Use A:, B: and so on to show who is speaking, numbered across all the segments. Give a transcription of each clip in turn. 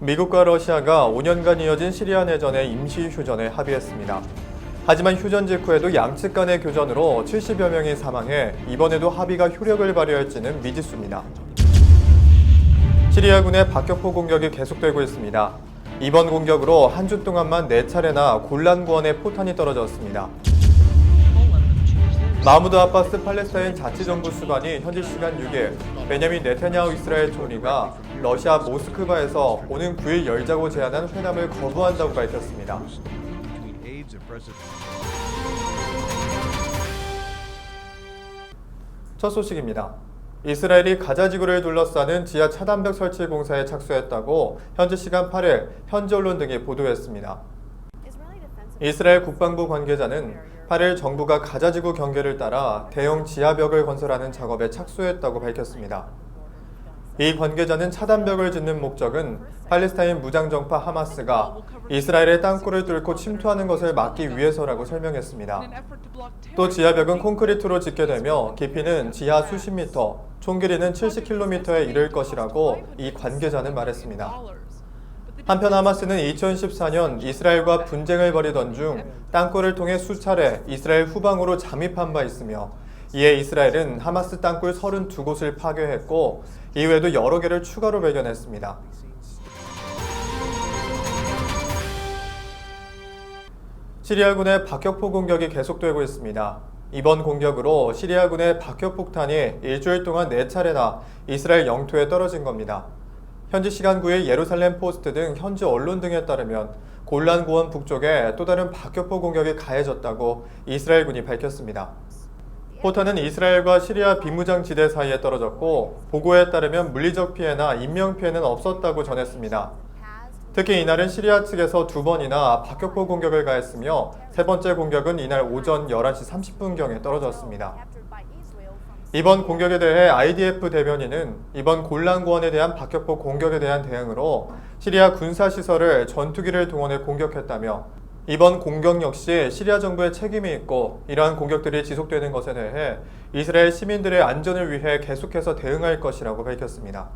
A: 미국과 러시아가 5년간 이어진 시리아 내전의 임시 휴전에 합의했습니다. 하지만 휴전 직후에도 양측 간의 교전으로 70여 명이 사망해 이번에도 합의가 효력을 발휘할지는 미지수입니다. 시리아군의 박격포 공격이 계속되고 있습니다. 이번 공격으로 한 주 동안만 4차례나 골란구원에 포탄이 떨어졌습니다. 마무드 아바스 팔레스타인 자치정부 수반이 현지 시간 6일 베냐민 네타냐후 이스라엘 총리가 러시아 모스크바에서 오는 9일 열자고 제안한 회담을 거부한다고 밝혔습니다. 첫 소식입니다. 이스라엘이 가자 지구를 둘러싸는 지하 차단벽 설치 공사에 착수했다고 현지 시간 8일 현지 언론 등이 보도했습니다. 이스라엘 국방부 관계자는 8일 정부가 가자 지구 경계를 따라 대형 지하벽을 건설하는 작업에 착수했다고 밝혔습니다. 이 관계자는 차단벽을 짓는 목적은 팔레스타인 무장정파 하마스가 이스라엘의 땅굴을 뚫고 침투하는 것을 막기 위해서라고 설명했습니다. 또 지하벽은 콘크리트로 짓게 되며 깊이는 지하 수십 미터, 총 길이는 70km에 이를 것이라고 이 관계자는 말했습니다. 한편 하마스는 2014년 이스라엘과 분쟁을 벌이던 중 땅굴을 통해 수차례 이스라엘 후방으로 잠입한 바 있으며 이에 이스라엘은 하마스 땅굴 32곳을 파괴했고 이외에도 여러 개를 추가로 발견했습니다. 시리아군의 박격포 공격이 계속되고 있습니다. 이번 공격으로 시리아군의 박격폭탄이 일주일 동안 4차례나 이스라엘 영토에 떨어진 겁니다. 현지 시간 9일 예루살렘 포스트 등 현지 언론 등에 따르면 골란 고원 북쪽에 또 다른 박격포 공격이 가해졌다고 이스라엘군이 밝혔습니다. 포탄은 이스라엘과 시리아 비무장 지대 사이에 떨어졌고 보고에 따르면 물리적 피해나 인명 피해는 없었다고 전했습니다. 특히 이날은 시리아 측에서 2번이나 박격포 공격을 가했으며 세 번째 공격은 이날 오전 11시 30분경에 떨어졌습니다. 이번 공격에 대해 IDF 대변인은 이번 골란구원에 대한 박격포 공격에 대한 대응으로 시리아 군사시설을 전투기를 동원해 공격했다며 이번 공격 역시 시리아 정부의 책임이 있고 이러한 공격들이 지속되는 것에 대해 이스라엘 시민들의 안전을 위해 계속해서 대응할 것이라고 밝혔습니다.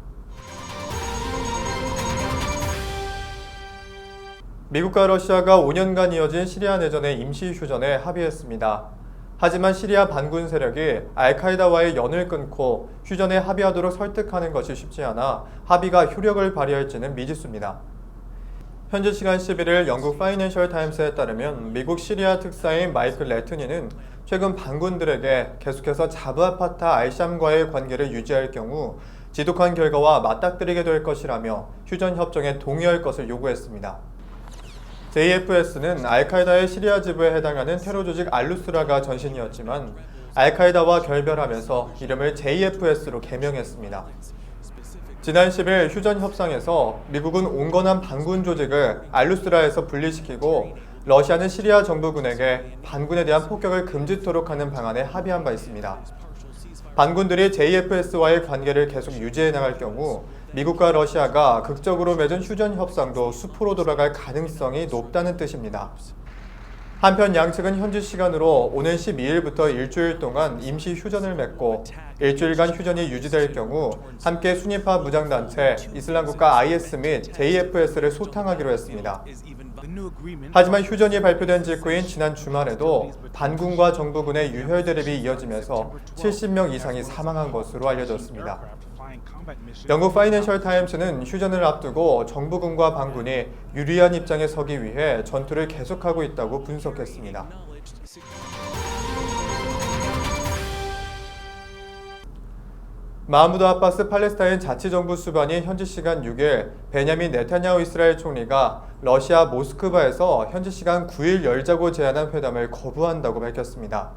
A: 미국과 러시아가 5년간 이어진 시리아 내전의 임시 휴전에 합의했습니다. 하지만 시리아 반군 세력이 알카이다와의 연을 끊고 휴전에 합의하도록 설득하는 것이 쉽지 않아 합의가 효력을 발휘할지는 미지수입니다. 현지 시간 11일 영국 파이낸셜 타임스에 따르면 미국 시리아 특사인 마이클 레트니는 최근 반군들에게 계속해서 자브아파타 알샴과의 관계를 유지할 경우 지독한 결과와 맞닥뜨리게 될 것이라며 휴전 협정에 동의할 것을 요구했습니다. JFS는 알카이다의 시리아 지부에 해당하는 테러 조직 알누스라가 전신이었지만 알카이다와 결별하면서 이름을 JFS로 개명했습니다. 지난 10일 휴전 협상에서 미국은 온건한 반군 조직을 알누스라에서 분리시키고 러시아는 시리아 정부군에게 반군에 대한 폭격을 금지토록 하는 방안에 합의한 바 있습니다. 반군들이 JFS와의 관계를 계속 유지해 나갈 경우 미국과 러시아가 극적으로 맺은 휴전 협상도 수포로 돌아갈 가능성이 높다는 뜻입니다. 한편 양측은 현지 시간으로 오는 12일부터 일주일 동안 임시 휴전을 맺고 일주일간 휴전이 유지될 경우 함께 순위파 무장단체 이슬람국가 IS 및 JFS를 소탕하기로 했습니다. 하지만 휴전이 발표된 직후인 지난 주말에도 반군과 정부군의 유혈 대립이 이어지면서 70명 이상이 사망한 것으로 알려졌습니다. 영국 파이낸셜 타임스는 휴전을 앞두고 정부군과 반군이 유리한 입장에 서기 위해 전투를 계속하고 있다고 분석했습니다. 마무드 아바스 팔레스타인 자치정부 수반이 현지 시간 6일 베냐민 네타냐후 이스라엘 총리가 러시아 모스크바에서 현지 시간 9일 열자고 제안한 회담을 거부한다고 밝혔습니다.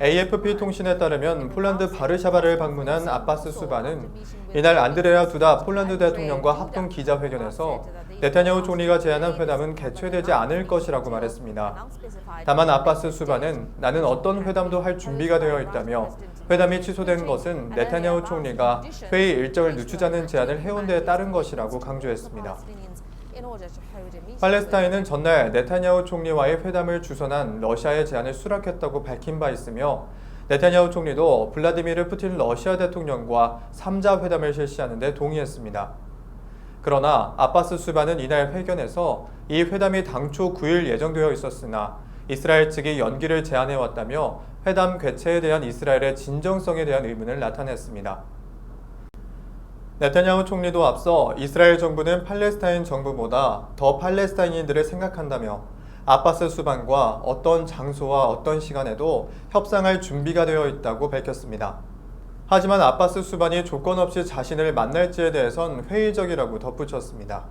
A: AFP 통신에 따르면 폴란드 바르샤바를 방문한 아바스 수반은 이날 안드레아 두다 폴란드 대통령과 합동 기자회견에서 네타냐후 총리가 제안한 회담은 개최되지 않을 것이라고 말했습니다. 다만 아바스 수반은 나는 어떤 회담도 할 준비가 되어 있다며 회담이 취소된 것은 네타냐후 총리가 회의 일정을 늦추자는 제안을 해온 데에 따른 것이라고 강조했습니다. 팔레스타인은 전날 네타냐후 총리와의 회담을 주선한 러시아의 제안을 수락했다고 밝힌 바 있으며 네타냐후 총리도 블라디미르 푸틴 러시아 대통령과 3자 회담을 실시하는 데 동의했습니다. 그러나 아바스 수반은 이날 회견에서 이 회담이 당초 9일 예정되어 있었으나 이스라엘 측이 연기를 제안해왔다며 회담 개최에 대한 이스라엘의 진정성에 대한 의문을 나타냈습니다. 네타냐후 총리도 앞서 이스라엘 정부는 팔레스타인 정부보다 더 팔레스타인인들을 생각한다며 아바스 수반과 어떤 장소와 어떤 시간에도 협상할 준비가 되어 있다고 밝혔습니다. 하지만 아바스 수반이 조건 없이 자신을 만날지에 대해선 회의적이라고 덧붙였습니다.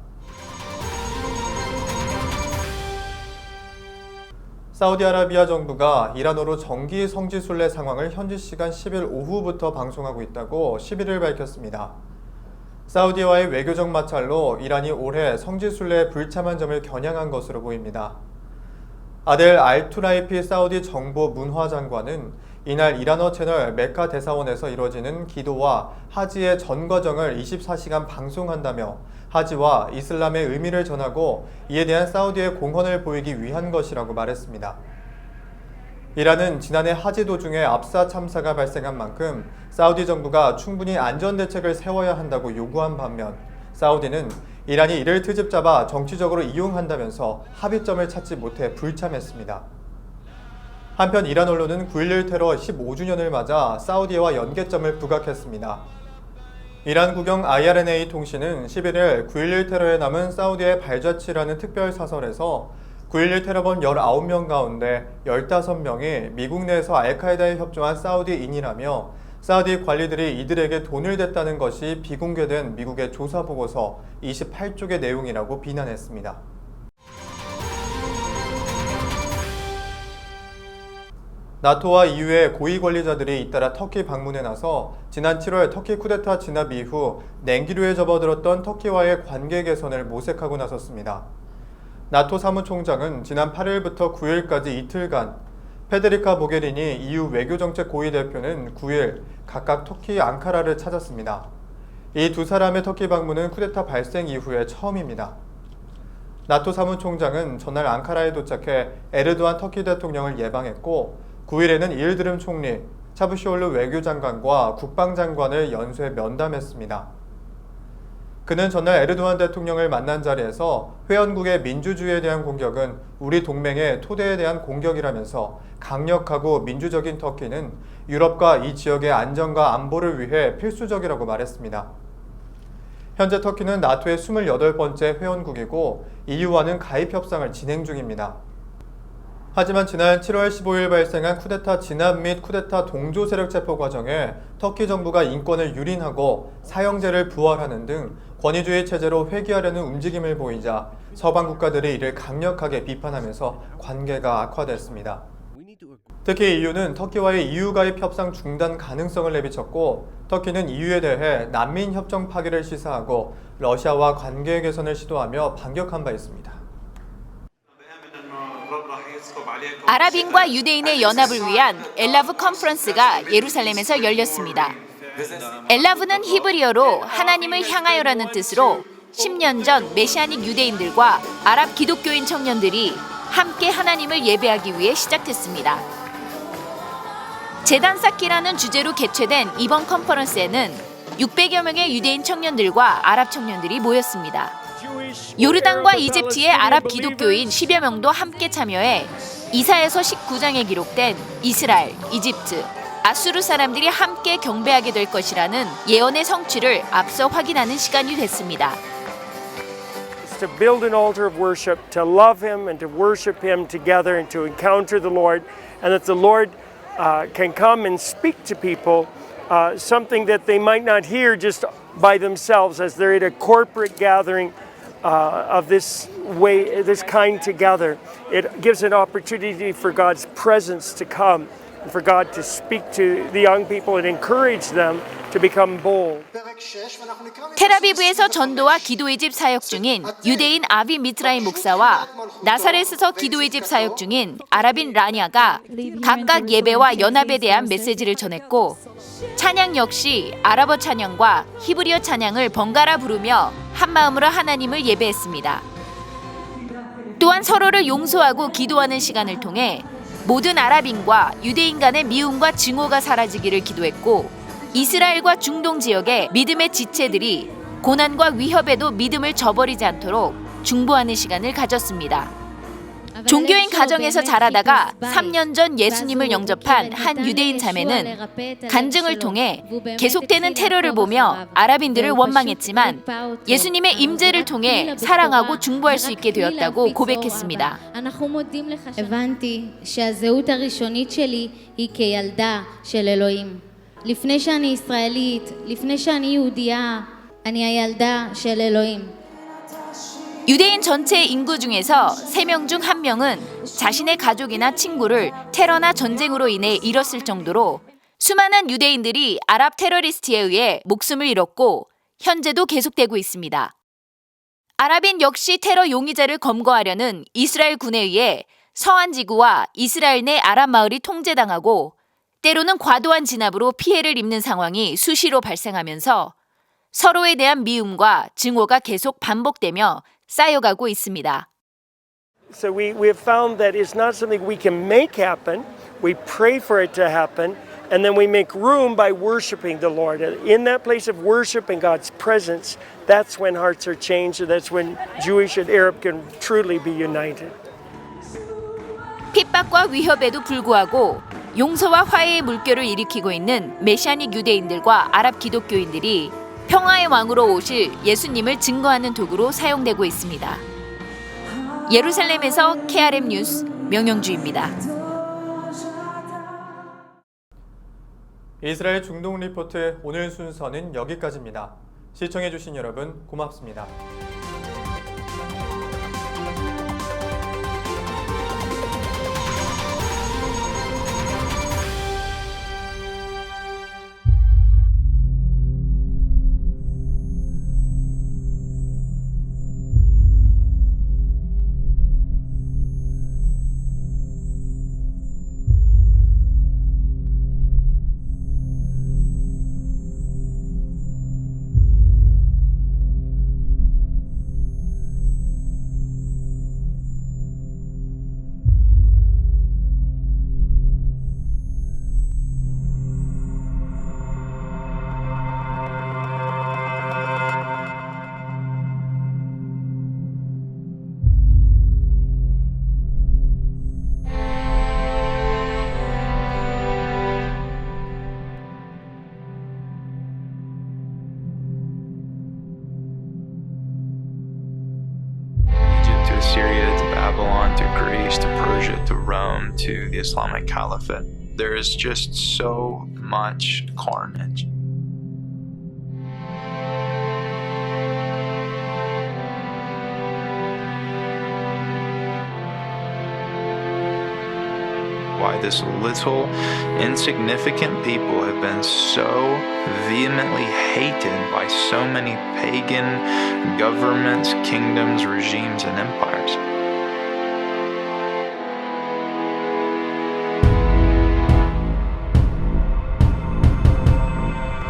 A: 사우디아라비아 정부가 이란으로 정기 성지순례 상황을 현지 시간 10일 오후부터 방송하고 있다고 11일 밝혔습니다. 사우디와의 외교적 마찰로 이란이 올해 성지순례에 불참한 점을 겨냥한 것으로 보입니다. 아델 알투라이피 사우디 정보 문화장관은 이날 이란어 채널 메카 대사원에서 이루어지는 기도와 하지의 전 과정을 24시간 방송한다며 하지와 이슬람의 의미를 전하고 이에 대한 사우디의 공헌을 보이기 위한 것이라고 말했습니다. 이란은 지난해 하지 도중에 압사 참사가 발생한 만큼 사우디 정부가 충분히 안전 대책을 세워야 한다고 요구한 반면 사우디는 이란이 이를 트집 잡아 정치적으로 이용한다면서 합의점을 찾지 못해 불참했습니다. 한편 이란 언론은 9.11 테러 15주년을 맞아 사우디와 연계점을 부각했습니다. 이란 국영 IRNA 통신은 11일 9.11 테러에 남은 사우디의 발자취라는 특별 사설에서 9.11 테러범 19명 가운데 15명이 미국 내에서 알카에다에 협조한 사우디인이라며 사우디 관리들이 이들에게 돈을 댔다는 것이 비공개된 미국의 조사 보고서 28쪽의 내용이라고 비난했습니다. 나토와 EU의 고위 관리자들이 잇따라 터키 방문에 나서 지난 7월 터키 쿠데타 진압 이후 냉기류에 접어들었던 터키와의 관계 개선을 모색하고 나섰습니다. 나토 사무총장은 지난 8일부터 9일까지 이틀간 페데리카 모게리니 EU 외교정책 고위 대표는 9일 각각 터키 앙카라를 찾았습니다. 이 두 사람의 터키 방문은 쿠데타 발생 이후에 처음입니다. 나토 사무총장은 전날 앙카라에 도착해 에르도안 터키 대통령을 예방했고 9일에는 일드름 총리, 차부시올루 외교장관과 국방장관을 연쇄 면담했습니다. 그는 전날 에르도안 대통령을 만난 자리에서 회원국의 민주주의에 대한 공격은 우리 동맹의 토대에 대한 공격이라면서 강력하고 민주적인 터키는 유럽과 이 지역의 안전과 안보를 위해 필수적이라고 말했습니다. 현재 터키는 나토의 28번째 회원국이고 EU와는 가입 협상을 진행 중입니다. 하지만 지난 7월 15일 발생한 쿠데타 진압 및 쿠데타 동조 세력 체포 과정에 터키 정부가 인권을 유린하고 사형제를 부활하는 등 권위주의 체제로 회귀하려는 움직임을 보이자 서방 국가들이 이를 강력하게 비판하면서 관계가 악화됐습니다. 특히 EU는 터키와의 EU 가입 협상 중단 가능성을 내비쳤고 터키는 EU에 대해 난민 협정 파기를 시사하고 러시아와 관계 개선을 시도하며 반격한 바 있습니다.
B: 아랍인과 유대인의 연합을 위한 엘라브 컨퍼런스가 예루살렘에서 열렸습니다. 엘라브는 히브리어로 하나님을 향하여라는 뜻으로 10년 전 메시아닉 유대인들과 아랍 기독교인 청년들이 함께 하나님을 예배하기 위해 시작됐습니다. 재단 쌓기라는 주제로 개최된 이번 컨퍼런스에는 600여 명의 유대인 청년들과 아랍 청년들이 모였습니다. 요르단과 이집트의 아랍 기독교인 10여 명도 함께 참여해 이사야서 19장에 기록된 이스라엘, 이집트, 아수르 사람들이 함께 경배하게 될 것이라는 예언의 성취를 앞서 확인하는 시간이 됐습니다.
C: To build an altar of worship, to love Him and to worship Him together and to encounter the Lord, and that the Lord can come and speak to people something that they might not hear just by themselves as they're at a corporate gathering of this way, this kind together. It gives an opportunity for God's presence to come and for God to speak to the young people and encourage them to become bold.
B: 텔아비브에서 전도와 기도의 집 사역 중인 유대인 아비 미트라임 목사와 나사렛에서 기도의 집 사역 중인 아랍인 라냐가 각각 예배와 연합에 대한 메시지를 전했고 찬양 역시 아랍어 찬양과 히브리어 찬양을 번갈아 부르며 한마음으로 하나님을 예배했습니다. 또한 서로를 용서하고 기도하는 시간을 통해 모든 아랍인과 유대인 간의 미움과 증오가 사라지기를 기도했고 이스라엘과 중동 지역의 믿음의 지체들이 고난과 위협에도 믿음을 저버리지 않도록 중보하는 시간을 가졌습니다. 종교인 가정에서 자라다가 3년 전 예수님을 영접한 한 유대인 자매는 간증을 통해 계속되는 테러를 보며 아랍인들을 원망했지만 예수님의 임재를 통해 사랑하고 중보할 수 있게 되었다고 고백했습니다.
D: הבנתי שהזהות הראשונית שלי היא כילדה של אלוהים. לפני שאני ישראלית, לפני שאני יהודייה, אני הילדה של אלוהים.
B: 유대인 전체 인구 중에서 3명 중 1명은 자신의 가족이나 친구를 테러나 전쟁으로 인해 잃었을 정도로 수많은 유대인들이 아랍 테러리스트에 의해 목숨을 잃었고 현재도 계속되고 있습니다. 아랍인 역시 테러 용의자를 검거하려는 이스라엘 군에 의해 서한 지구와 이스라엘 내 아랍 마을이 통제당하고 때로는 과도한 진압으로 피해를 입는 상황이 수시로 발생하면서 서로에 대한 미움과 증오가 계속 반복되며 쌓여가고 있습니다.
C: So we have found that it's not something we can make happen. We pray for it to happen, and then we make room by worshiping the Lord. In that place of worship and God's presence, that's when hearts are changed, and that's when Jewish and Arab can truly be united.
B: 핍박과 위협에도 불구하고 용서와 화해의 물결을 일으키고 있는 메시아닉 유대인들과 아랍 기독교인들이 평화의 왕으로 오실 예수님을 증거하는 도구로 사용되고 있습니다. 예루살렘에서 KRM 뉴스 명영주입니다.
A: 이스라엘 중동 리포트 오늘 순서는 여기까지입니다. 시청해주신 여러분 고맙습니다.
E: Syria to Babylon to Greece to Persia to Rome to the Islamic Caliphate. There is just so much carnage. Why this little, insignificant people have been so vehemently hated by so many pagan governments, kingdoms, regimes, and empires.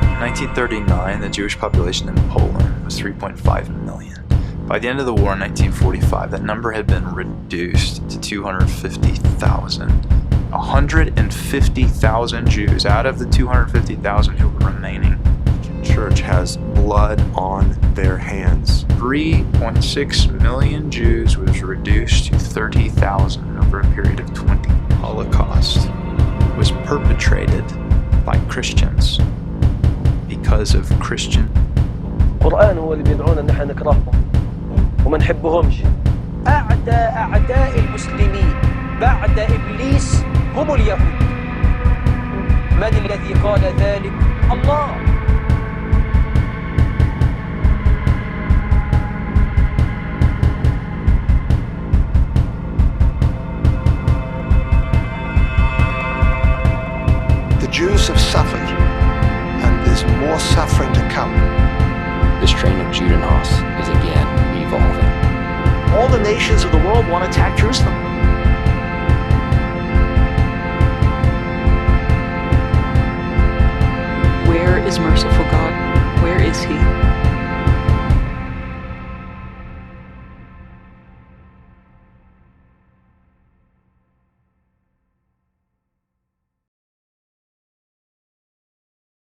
E: In 1939, the Jewish population in Poland was 3.5 million. By the end of the war in 1945, that number had been reduced to 250,000. 150,000 Jews out of the 250,000 who were remaining.
F: The church has blood on their hands.
E: 3.6 million Jews was reduced to 30,000 over a period of 20. Holocaust was perpetrated by Christians because of Christian.
G: القرآن هو اللي بيدعونا ان احنا نكرههم وما نحبهمش. أعداء المسلمين بعد إبليس هم اليهود. من الذي قال ذلك؟ الله.
F: The Jews have suffered, and there's more suffering to come.
H: This train of Judanos is again evolving.
I: All the nations of the world want to attack Jerusalem.
J: Where is merciful God? Where is He?